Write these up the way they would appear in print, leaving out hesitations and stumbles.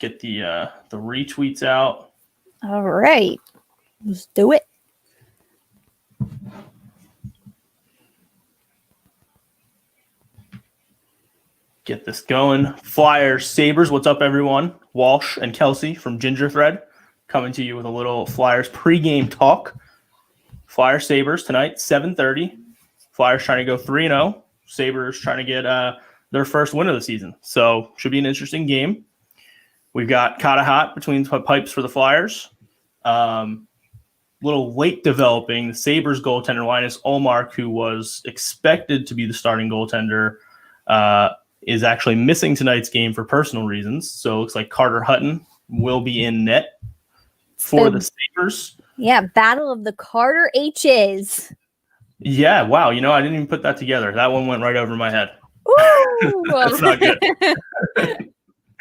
get the retweets out. All right. Let's do it. Get this going. Flyers, Sabres. What's up, everyone? Walsh and Kelsey from Ginger Thread coming to you with a little Flyers pregame talk. Flyers, Sabres tonight, 7:30. Flyers trying to go 3-0. Sabres trying to get their first win of the season. So should be an interesting game. We've got Kata hot between pipes for the Flyers. Little late developing. The Sabres goaltender Linus Ullmark, who was expected to be the starting goaltender, is actually missing tonight's game for personal reasons. So it looks like Carter Hutton will be in net for the Sabres. Yeah, battle of the Carter H's. Yeah, wow. I didn't even put that together. That one went right over my head. Ooh. That's not good.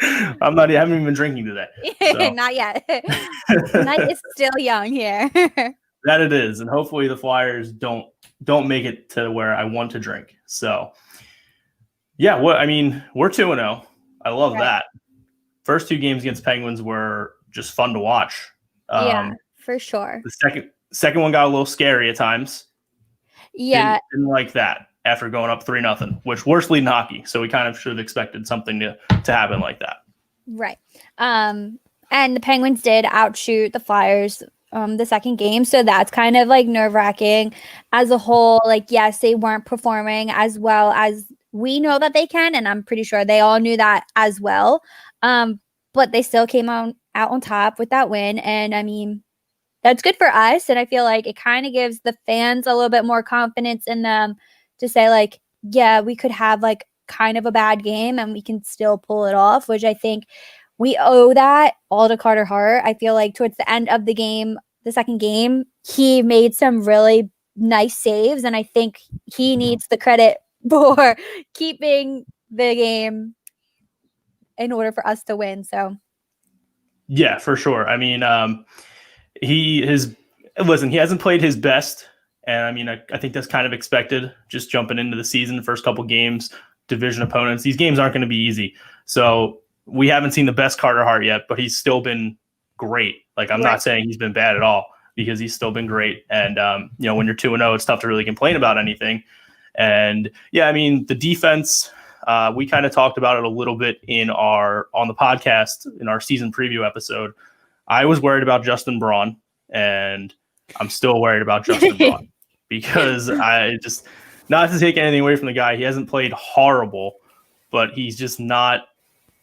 I haven't even been drinking today. So. Not yet. Night is still young here. That it is. And hopefully the Flyers don't make it to where I want to drink. So yeah, we're 2-0. I love that. First two games against Penguins were just fun to watch. Yeah, for sure. The second one got a little scary at times. Yeah. Didn't like that after going up 3-0, which worst lead in hockey. So we kind of should have expected something to happen like that. Right. And the Penguins did outshoot the Flyers the second game. So that's kind of like nerve-wracking as a whole. Like, yes, they weren't performing as well as we know that they can, and I'm pretty sure they all knew that as well. But they still came out on top with that win. And that's good for us. And I feel like it kind of gives the fans a little bit more confidence in them to say, like, yeah, we could have like kind of a bad game and we can still pull it off, which I think we owe that all to Carter Hart. I feel like towards the end of the game, the second game, he made some really nice saves. And I think he needs the credit for keeping the game in order for us to win. So yeah, for sure. He hasn't played his best, and I think that's kind of expected, just jumping into the season. First couple games, division opponents, these games aren't going to be easy. So we haven't seen the best Carter Hart yet, but he's still been great. Like, I'm not saying he's been bad at all, because he's still been great. And when you're 2-0, it's tough to really complain about anything. And yeah, the defense, we kind of talked about it a little bit on the podcast in our season preview episode. I was worried about Justin Braun, and I'm still worried about Justin Braun, because not to take anything away from the guy, he hasn't played horrible, but he's just not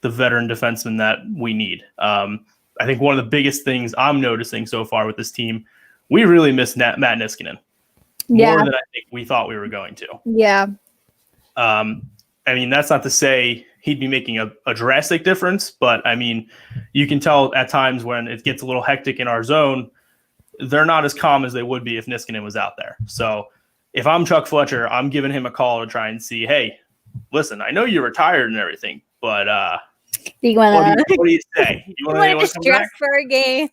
the veteran defenseman that we need. I think one of the biggest things I'm noticing so far with this team, we really miss Matt Niskanen. More than I think we thought we were going to. Yeah. That's not to say he'd be making a drastic difference, but you can tell at times when it gets a little hectic in our zone, they're not as calm as they would be if Niskanen was out there. So if I'm Chuck Fletcher, I'm giving him a call to try and see, hey, listen, I know you're retired and everything, but what do you say? You want to stress for a game?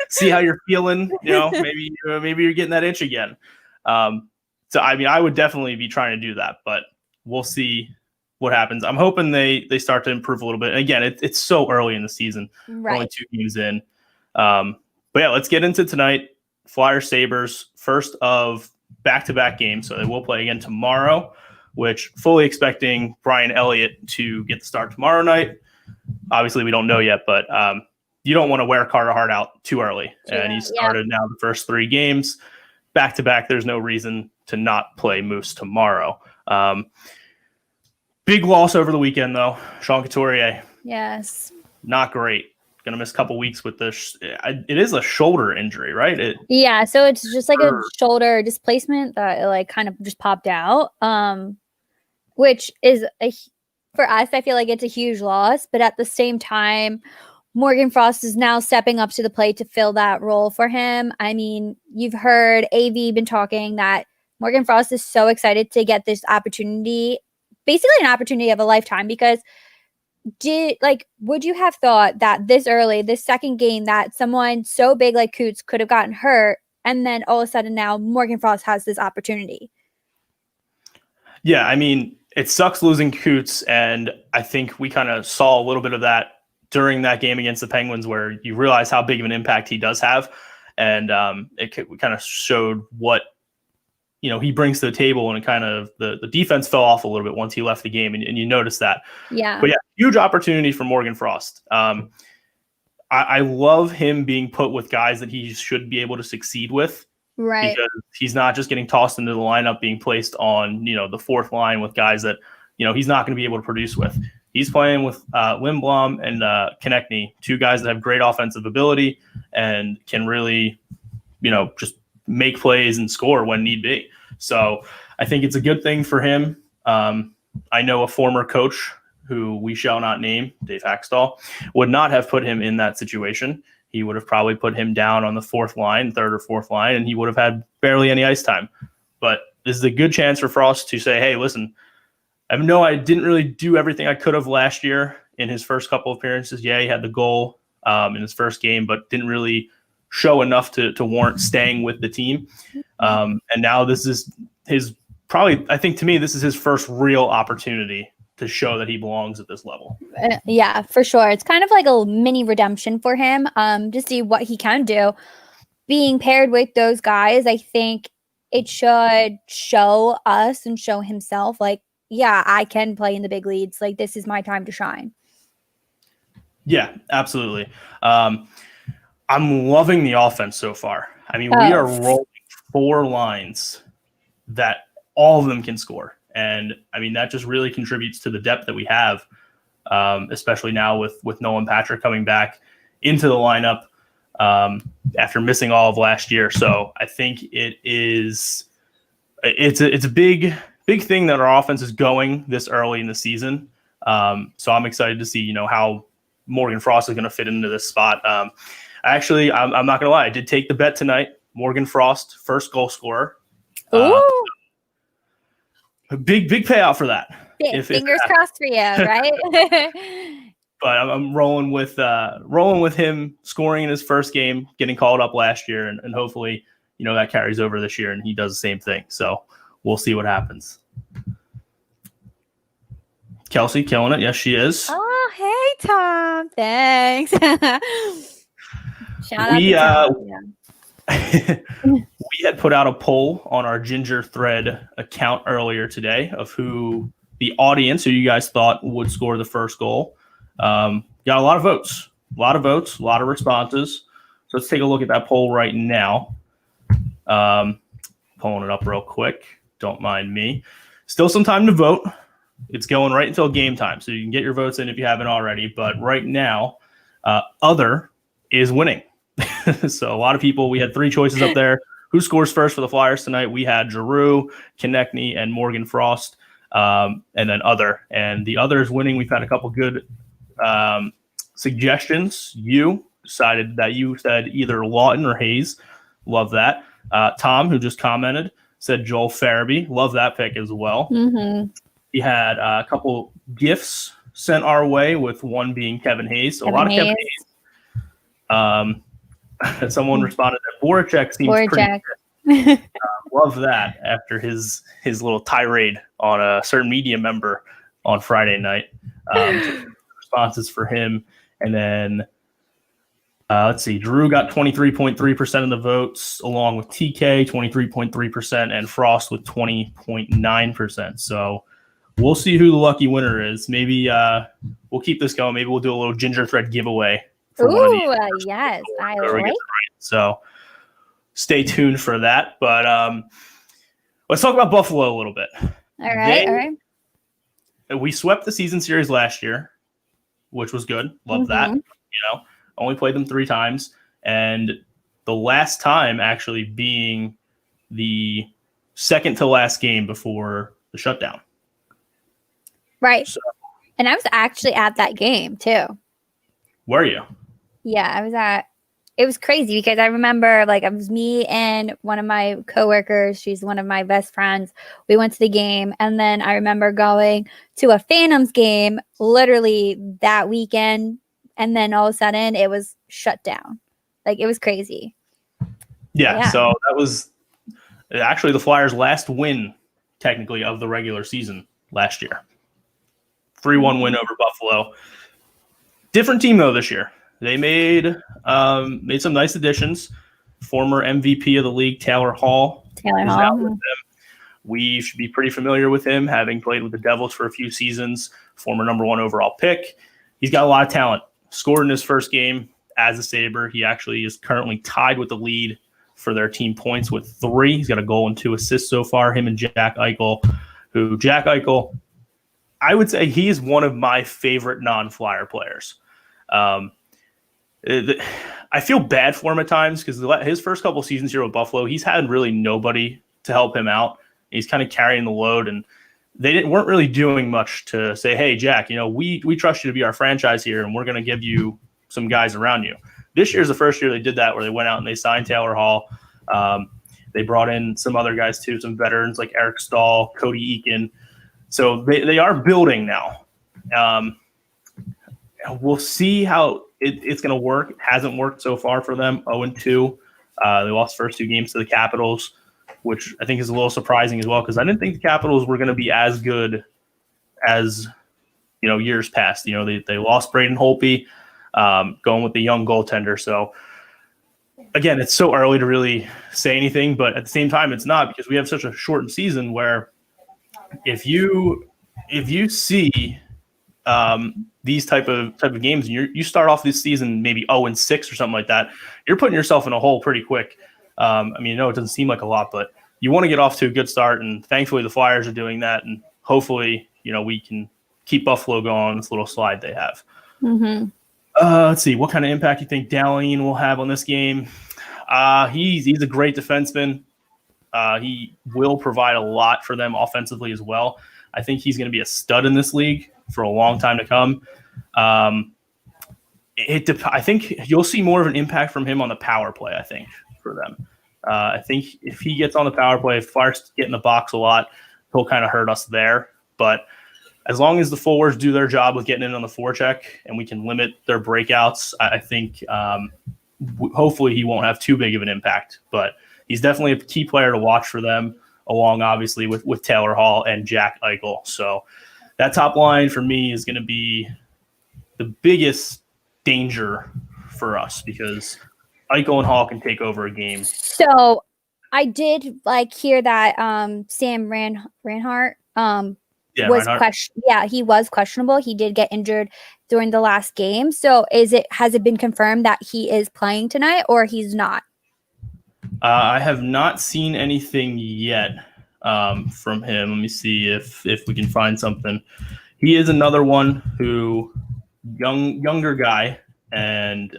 See how you're feeling. Maybe you're getting that itch again. So I would definitely be trying to do that, but we'll see what happens. I'm hoping they start to improve a little bit. And again, it's so early in the season. Right. Only 2 games in. But yeah, let's get into tonight. Flyers Sabres, first of back-to-back games. So they will play again tomorrow, which fully expecting Brian Elliott to get the start tomorrow night. Obviously, we don't know yet, but you don't want to wear Carter Hart out too early. And he started now the first 3 games. Back-to-back, there's no reason to not play Moose tomorrow. Big loss over the weekend, though. Sean Couturier. Yes. Not great. Going to miss a couple weeks with this. It is a shoulder injury, right? So it's just like a shoulder displacement that like kind of just popped out, which is for us, I feel like it's a huge loss. But at the same time, Morgan Frost is now stepping up to the plate to fill that role for him. You've heard AV been talking that Morgan Frost is so excited to get this opportunity, basically an opportunity of a lifetime, because would you have thought that this early, this second game, that someone so big like Coots could have gotten hurt, and then all of a sudden now Morgan Frost has this opportunity? Yeah, it sucks losing Coots, and I think we kind of saw a little bit of that during that game against the Penguins where you realize how big of an impact he does have. And it kind of showed what, he brings to the table, and it kind of the defense fell off a little bit once he left the game, and you noticed that. Yeah. But yeah, huge opportunity for Morgan Frost. I love him being put with guys that he should be able to succeed with. Right. Because he's not just getting tossed into the lineup, being placed on, the fourth line with guys that, he's not going to be able to produce with. He's playing with Lindblom and Konechny, two guys that have great offensive ability and can really, just make plays and score when need be. So I think it's a good thing for him. I know a former coach who we shall not name, Dave Haxtell, would not have put him in that situation. He would have probably put him down on the third or fourth line, and he would have had barely any ice time. But this is a good chance for Frost to say, hey, listen, I know I didn't really do everything I could have last year in his first couple of appearances. Yeah, he had the goal in his first game, but didn't really show enough to warrant staying with the team. And now this is I think to me, this is his first real opportunity to show that he belongs at this level. Yeah, for sure. It's kind of like a mini redemption for him to see what he can do. Being paired with those guys, I think it should show us and show himself like, yeah, I can play in the big leagues. Like, this is my time to shine. Yeah, absolutely. I'm loving the offense so far. I mean, we are rolling 4 lines that all of them can score. And I mean, that just really contributes to the depth that we have, especially now with Nolan Patrick coming back into the lineup after missing all of last year. So I think it's a big thing that our offense is going this early in the season. So I'm excited to see, how Morgan Frost is going to fit into this spot. Actually, I'm not going to lie. I did take the bet tonight. Morgan Frost, first goal scorer. A big payout for that. Fingers crossed for you, right? But I'm rolling with him scoring in his first game, getting called up last year, and hopefully, that carries over this year and he does the same thing. So we'll see what happens. Kelsey killing it. Yes, she is. Oh, hey, Tom. Thanks. Shout out to Tom. Yeah. We had put out a poll on our Ginger Thread account earlier today of who the audience, who you guys thought would score the first goal. Got a lot of votes, a lot of responses. So let's take a look at that poll right now. Pulling it up real quick. Don't mind me. Still some time to vote. It's going right until game time, so you can get your votes in if you haven't already. But right now, other is winning. So a lot of people, we had 3 choices up there. Who scores first for the Flyers tonight? We had Giroux, Konechny, and Morgan Frost, and then other. And the other is winning. We've had a couple good suggestions. You decided that you said either Lawton or Hayes. Love that. Tom, who just commented, said Joel Farabee. Love that pick as well. Mm-hmm. We had a couple gifts sent our way, with one being Kevin Hayes. So a lot of Kevin Hayes. Someone responded that Voracek seems pretty good. Love that after his little tirade on a certain media member on Friday night. Responses for him. And then let's see, Drew got 23.3% of the votes, along with TK 23.3% and Frost with 20.9%. So we'll see who the lucky winner is. Maybe we'll keep this going. Maybe we'll do a little Ginger Thread giveaway. Yes, I like. So stay tuned for that. But let's talk about Buffalo a little bit. All right. We swept the season series last year, which was good. Love that. Only played them 3 times. And the last time actually being the second to last game before the shutdown. Right. So, and I was actually at that game too. Were you? Yeah, I was it was crazy because I remember it was me and one of my coworkers. She's one of my best friends. We went to the game, and then I remember going to a Phantoms game literally that weekend, and then all of a sudden it was shut down. It was crazy. Yeah. So that was actually the Flyers' last win, technically, of the regular season last year. 3-1 win over Buffalo. Different team though this year. They made some nice additions. Former MVP of the league, Taylor Hall, is out with them. We should be pretty familiar with him, having played with the Devils for a few seasons. Former number 1 overall pick. He's got a lot of talent. Scored in his first game as a Sabre. He actually is currently tied with the lead for their team points with 3. He's got a goal and 2 assists so far. Him and Jack Eichel, I would say he is one of my favorite non-Flyer players. I feel bad for him at times because his first couple seasons here with Buffalo, he's had really nobody to help him out. He's kind of carrying the load, and they weren't really doing much to say, hey, Jack, we trust you to be our franchise here, and we're going to give you some guys around you. This year's the first year they did that, where they went out and they signed Taylor Hall. They brought in some other guys too, some veterans like Eric Stahl, Cody Eakin. So they are building now. We'll see how it's going to work. It hasn't worked so far for them, 0-2. They lost first 2 games to the Capitals, which I think is a little surprising as well, because I didn't think the Capitals were going to be as good as years past. They lost Braden Holtby, going with the young goaltender. So again, it's so early to really say anything, but at the same time, it's not, because we have such a shortened season where if you see these type of games, and you start off this season maybe 0-6 or something like that, you're putting yourself in a hole pretty quick. It doesn't seem like a lot, but you want to get off to a good start, and thankfully the Flyers are doing that, and hopefully we can keep Buffalo going on this little slide they have. Mm-hmm. Let's see, what kind of impact you think Dahlin will have on this game? He's a great defenseman. He will provide a lot for them offensively as well. I think he's going to be a stud in this league for a long time to come. I think you'll see more of an impact from him on the power play, I think, for them. I think if he gets on the power play, if Flyers get in the box a lot, he'll kind of hurt us there. But as long as the forwards do their job with getting in on the forecheck and we can limit their breakouts, I think hopefully he won't have too big of an impact. But he's definitely a key player to watch for them, along obviously with Taylor Hall and Jack Eichel. So that top line for me is going to be the biggest danger for us, because Eichel and Hall can take over a game. So I did hear that Sam Reinhart he was questionable. He did get injured during the last game. So has it been confirmed that he is playing tonight, or he's not? I have not seen anything yet from him. Let me see if we can find something. He is another one who younger guy, and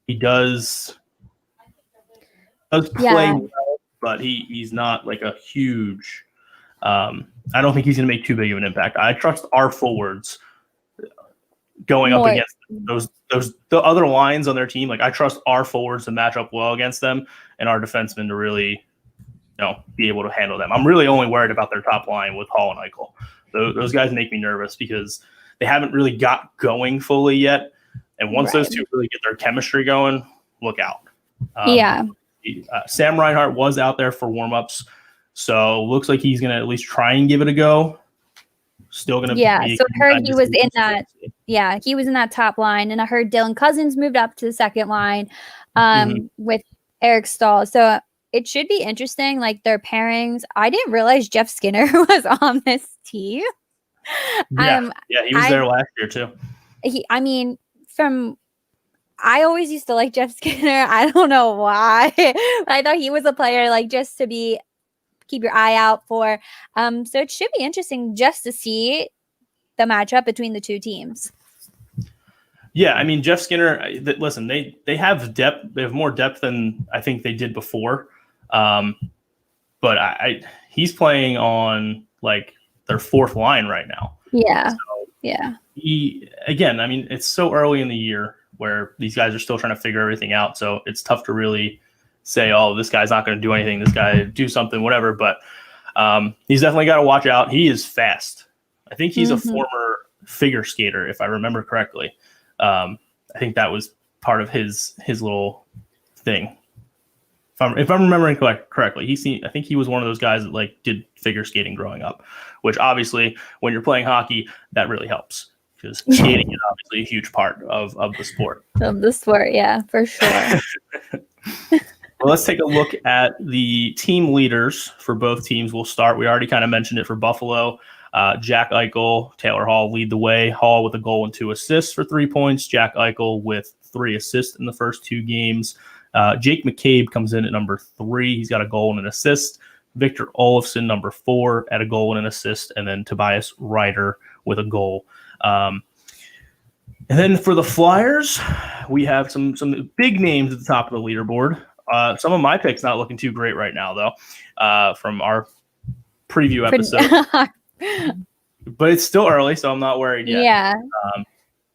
he does play well, but he's not like a huge. I don't think he's going to make too big of an impact. I trust our forwards going up against the other lines on their team. Like, I trust our forwards to match up well against them, and our defensemen to really, be able to handle them. I'm really only worried about their top line with Hall and Eichel. Those guys make me nervous because they haven't really got going fully yet. And once those two really get their chemistry going, look out. Sam Reinhart was out there for warmups, so looks like he's going to at least try and give it a go. Still going to so I heard he was in that. Yeah, he was in that top line, and I heard Dylan Cousins moved up to the second line with Eric Stahl. So it should be interesting, their pairings. I didn't realize Jeff Skinner was on this team. Yeah, he was there last year too. I always used to like Jeff Skinner. I don't know why. I thought he was a player just to keep your eye out for. So it should be interesting just to see the matchup between the two teams. Yeah, Jeff Skinner, listen, they have depth. They have more depth than I think they did before. But he's playing on their fourth line right now. Yeah. So yeah. It's so early in the year where these guys are still trying to figure everything out. So it's tough to really say, oh, this guy's not going to do anything. This guy do something, whatever. But he's definitely got to watch out. He is fast. I think he's a former figure skater, if I remember correctly. I think that was part of his little thing. If I'm remembering correctly, I think he was one of those guys that did figure skating growing up, which obviously when you're playing hockey, that really helps because skating is obviously a huge part of the sport. Of the sport, yeah, for sure. Well, let's take a look at the team leaders for both teams. We'll start. We already kind of mentioned it for Buffalo. Jack Eichel, Taylor Hall lead the way. Hall with a goal and 2 assists for 3 points. Jack Eichel with 3 assists in the first 2 games. Jake McCabe comes in at number 3. He's got a goal and an assist. Victor Olofsson, number 4, at a goal and an assist. And then Tobias Ryder with a goal. And then for the Flyers, we have some big names at the top of the leaderboard. Some of my picks not looking too great right now, though, from our preview episode. But it's still early, so I'm not worried yet. Yeah.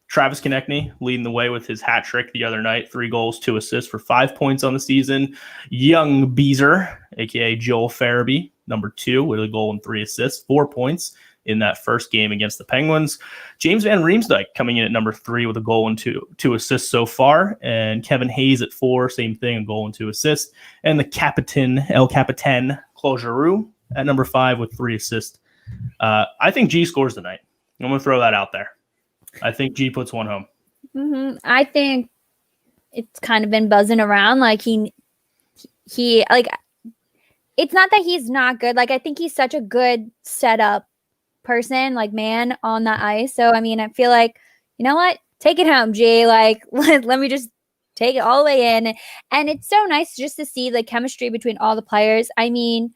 Travis Konechny leading the way with his hat trick the other night. 3 goals, 2 assists for 5 points on the season. Young Beezer, a.k.a. Joel Farabee, number 2, with a goal and 3 assists, 4 points in that first game against the Penguins. James Van Riemsdyk coming in at number 3 with a goal and two assists so far. And Kevin Hayes at 4, same thing, a goal and 2 assists. And the Capitan, El Capitan, Claude Giroux at number 5 with 3 assists. I think G scores tonight. I'm going to throw that out there. I think G puts one home. Mm-hmm. I think it's kind of been buzzing around. Like he like, it's not that he's not good. Like, I think he's such a good setup person, like man on the ice. So, I mean, I feel like, you know what? Take it home, G. Like, let me just take it all the way in. And it's so nice just to see the chemistry between all the players. I mean,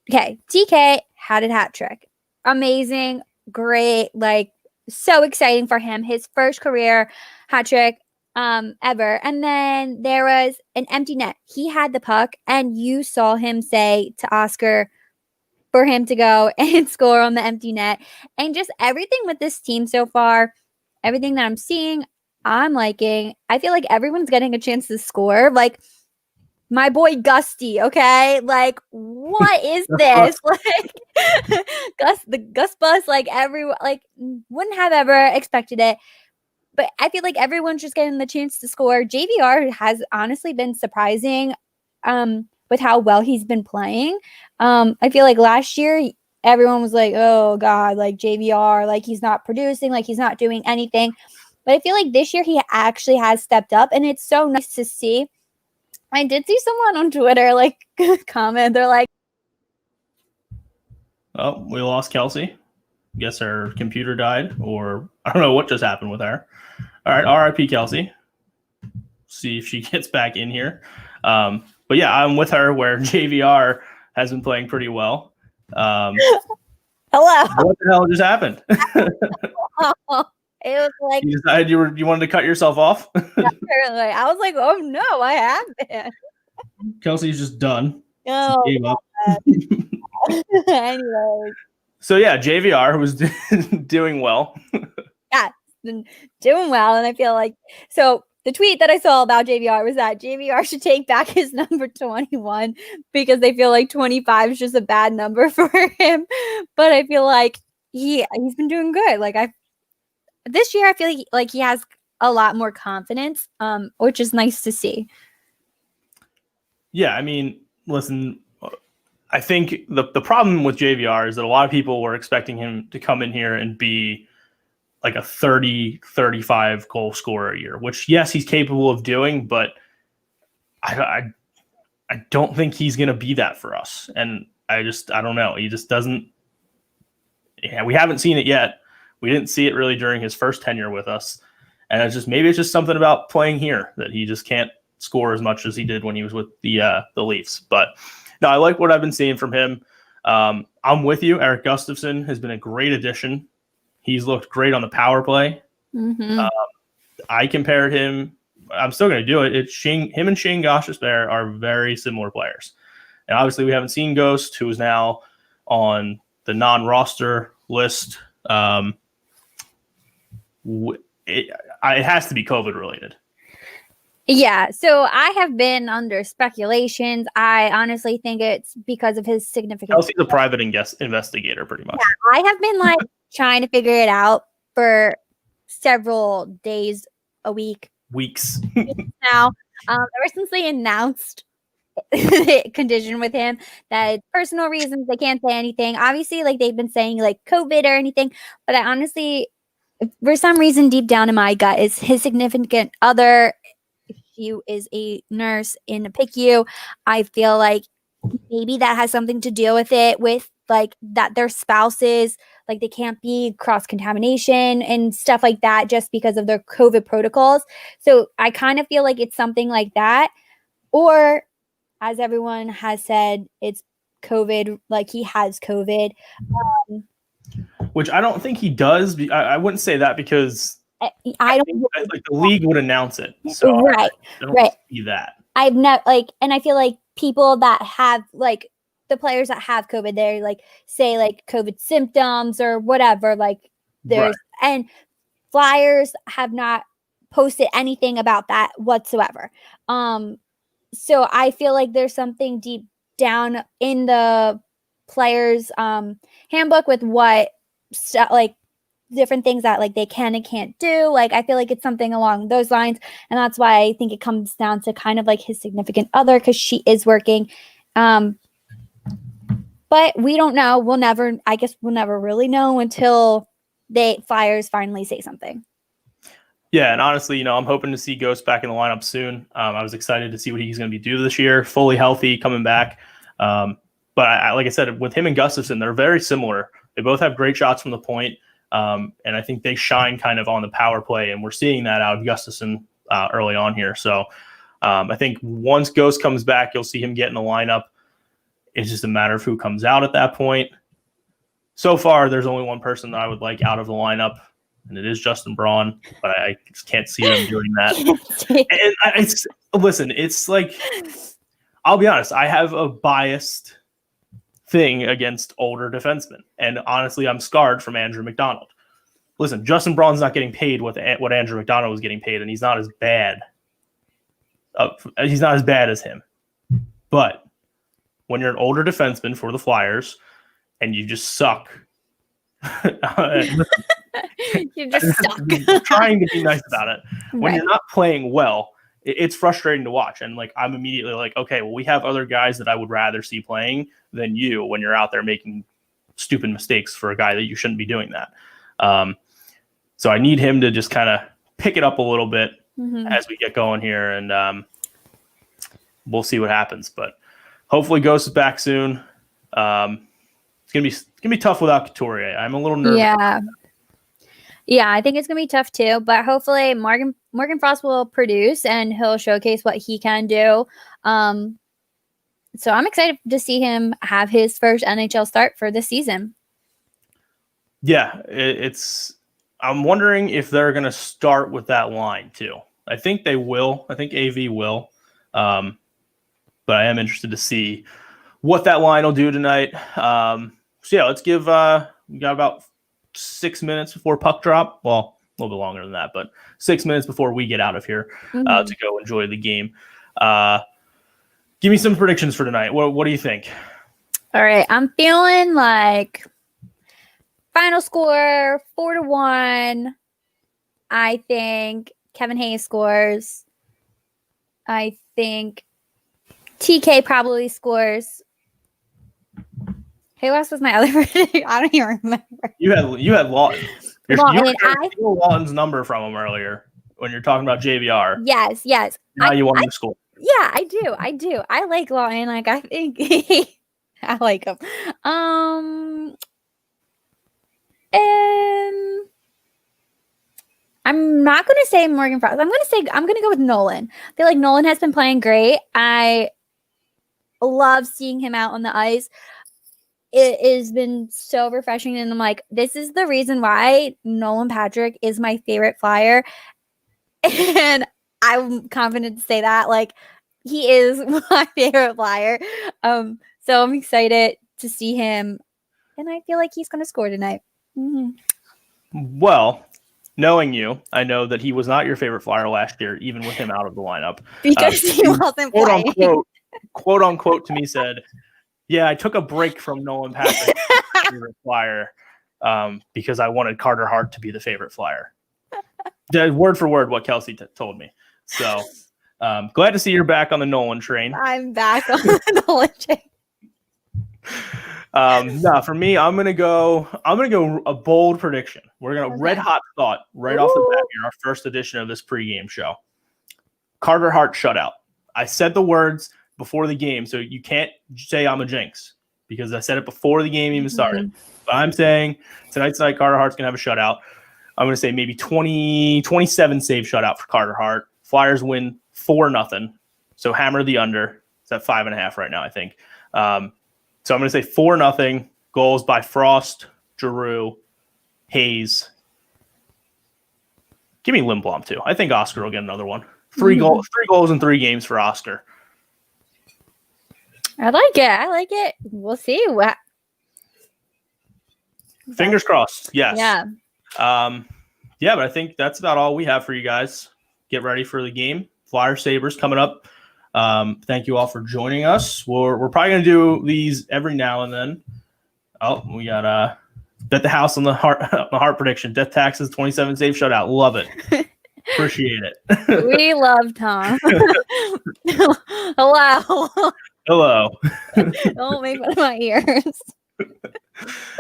okay, TK had a hat trick. Amazing, great, like so exciting for him. His first career hat trick ever. And then there was an empty net. He had the puck, and you saw him say to Oscar for him to go and score on the empty net. And just everything with this team so far, everything that I'm seeing, I'm liking. I feel like everyone's getting a chance to score. Like, my boy Gusty, okay? Like, what is this? Like, the Gus bus, like, everyone, like, wouldn't have ever expected it. But I feel like everyone's just getting the chance to score. JVR has honestly been surprising with how well he's been playing. I feel like last year, everyone was like, oh, God, like, JVR, like, he's not producing, like, he's not doing anything. But I feel like this year he actually has stepped up, and it's so nice to see. I did see someone on Twitter like comment. They're like, "Oh, we lost Kelsey. Guess her computer died, or I don't know what just happened with her." All right, R.I.P. Kelsey. See if she gets back in here. But yeah, I'm with her where JVR has been playing pretty well. hello. What the hell just happened? It was like you decided you wanted to cut yourself off. Apparently, I was like, oh no, I haven't. Kelsey's just done. Oh, she gave up. Anyway. So yeah, JVR was doing well. Yeah, doing well, and I feel like so. The tweet that I saw about JVR was that JVR should take back his number 21 because they feel like 25 is just a bad number for him. But I feel like he's been doing good. Like this year, I feel like he has a lot more confidence, which is nice to see. Yeah, I mean, listen, I think the problem with JVR is that a lot of people were expecting him to come in here and be like a 30, 35 goal scorer a year, which, yes, he's capable of doing, but I don't think he's going to be that for us. And I don't know. He just doesn't. Yeah, we haven't seen it yet. We didn't see it really during his first tenure with us. And maybe it's just something about playing here that he just can't score as much as he did when he was with the Leafs. But no, I like what I've been seeing from him. I'm with you. Eric Gustafsson has been a great addition. He's looked great on the power play. Mm-hmm. I compared him. I'm still going to do it. Him and Shane Gostisbehere are very similar players. And obviously we haven't seen Ghost, who is now on the non-roster list. It has to be COVID related. Yeah, so I have been under speculations. I honestly think it's because of his significant. Kelsey's a private investigator, pretty much. Yeah, I have been trying to figure it out for several days, a week, weeks now. Ever since they announced the condition with him that it's personal reasons, they can't say anything. Obviously, they've been saying COVID or anything, but I honestly for some reason, deep down in my gut, is his significant other. If she is a nurse in a PICU, I feel like maybe that has something to do with it, with like that their spouses, like they can't be cross contamination and stuff like that just because of their COVID protocols. So I kind of feel like it's something like that. Or as everyone has said, it's COVID, like he has COVID. Which I don't think he does. I wouldn't say that because I don't think that, like the league would announce it. So right, I don't right. see that. I've never like, and I feel like people that have like the players that have COVID, they're like say like COVID symptoms or whatever. Like there's and Flyers have not posted anything about that whatsoever. So I feel like there's something deep down in the players' handbook with what like different things that like they can and can't do. Like I feel like it's something along those lines, and that's why I think it comes down to kind of like his significant other, because she is working. But we don't know. We'll never really know until Flyers finally say something. Yeah, and honestly, I'm hoping to see Ghost back in the lineup soon. I was excited to see what he's going to be doing this year, fully healthy, coming back. But like I said, with him and Gustafsson, they're very similar. They both have great shots from the point, and I think they shine kind of on the power play, and we're seeing that out of Gustafsson early on here. So I think once Ghost comes back, you'll see him get in the lineup. It's just a matter of who comes out at that point. So far, there's only one person that I would like out of the lineup, and it is Justin Braun, but I just can't see them doing that. Listen, it's like, I'll be honest, I have a biased thing against older defensemen, and honestly, I'm scarred from Andrew McDonald. Listen, Justin Braun's not getting paid what Andrew McDonald was getting paid, and he's not as bad. He's not as bad as him. But when you're an older defenseman for the Flyers and you just suck, you just suck. Trying to be nice about it. When Right. You're not playing well, it's frustrating to watch. And like I'm immediately like, okay, well, we have other guys that I would rather see playing than you when you're out there making stupid mistakes for a guy that you shouldn't be doing that. So I need him to just kind of pick it up a little bit as we get going here, and we'll see what happens. But hopefully Ghost is back soon. It's gonna be tough without Couturier. I'm a little nervous. Yeah, I think it's gonna be tough too. But hopefully Morgan Frost will produce and he'll showcase what he can do. So I'm excited to see him have his first NHL start for this season. Yeah, I'm wondering if they're gonna start with that line too. I think they will. I think AV will. But I am interested to see what that line will do tonight. So yeah, let's give we got about 6 minutes before puck drop. Well, a little bit longer than that, but 6 minutes before we get out of here to go enjoy the game. Give me some predictions for tonight. What do you think? All right, I'm feeling like final score 4-1. I think Kevin Hayes scores. I think TK probably scores. Who else was my other prediction? I don't even remember. You had Lawton. You I stole Lawton's number from him earlier when you're talking about JVR. Yes. Now you want him to score. Yeah, I do. I like Lawton. Like I think I like him. I'm not going to say Morgan Frost. I'm going to go with Nolan. I feel like Nolan has been playing great. I love seeing him out on the ice. It has been so refreshing, and I'm like, this is the reason why Nolan Patrick is my favorite Flyer, and I'm confident to say that. Like, he is my favorite Flyer. So I'm excited to see him, and I feel like he's going to score tonight. Well, knowing you, I know that he was not your favorite Flyer last year, even with him out of the lineup. Because he wasn't playing. Quote unquote to me said, yeah, I took a break from Nolan Patrick favorite Flyer because I wanted Carter Hart to be the favorite Flyer. Word for word what Kelsey told me. So glad to see you're back on the Nolan train. I'm back on the Nolan train. No, for me, I'm gonna go a bold prediction. We're going to Okay. red hot thought right off the bat here, our first edition of this pregame show. Carter Hart shutout. I said the words before the game, so you can't say I'm a jinx because I said it before the game even started. But I'm saying tonight's night, Carter Hart's going to have a shutout. I'm going to say maybe 27 save shutout for Carter Hart. Flyers win 4-0. So hammer the under. It's at 5.5 right now, I think. So I'm going to say 4-0. Goals by Frost, Giroux, Hayes. Give me Lindblom too. I think Oscar will get another one. 3 goals in 3 games for Oscar. I like it. We'll see. Fingers crossed. Yes. Yeah. But I think that's about all we have for you guys. Get ready for the game. Flyers Sabres coming up. Thank you all for joining us. We're probably going to do these every now and then. Oh, we got bet the house on the heart prediction. Death taxes, 27 save shutout. Love it. Appreciate it. We love Tom. Hello. Don't make fun of my ears.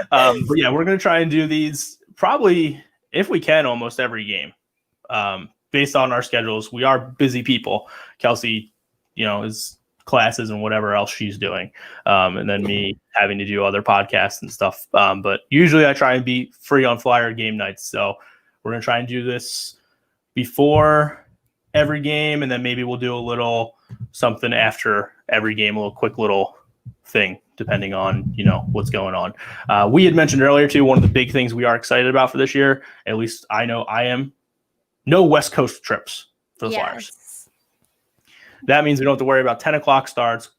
But yeah, we're going to try and do these probably, if we can, almost every game. Based on our schedules, we are busy people. Kelsey, is classes and whatever else she's doing. And then me having to do other podcasts and stuff. But usually I try and be free on Flyer game nights. So we're going to try and do this before every game. And then maybe we'll do a little something after every game, a little quick little thing, depending on, what's going on. We had mentioned earlier too, one of the big things we are excited about for this year, at least I know I am, no West Coast trips for the Flyers. That means we don't have to worry about 10 o'clock starts.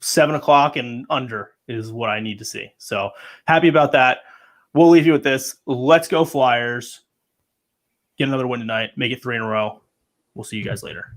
7 o'clock and under is what I need to see. So happy about that. We'll leave you with this. Let's go Flyers. Get another win tonight. Make it 3 in a row. We'll see you guys later.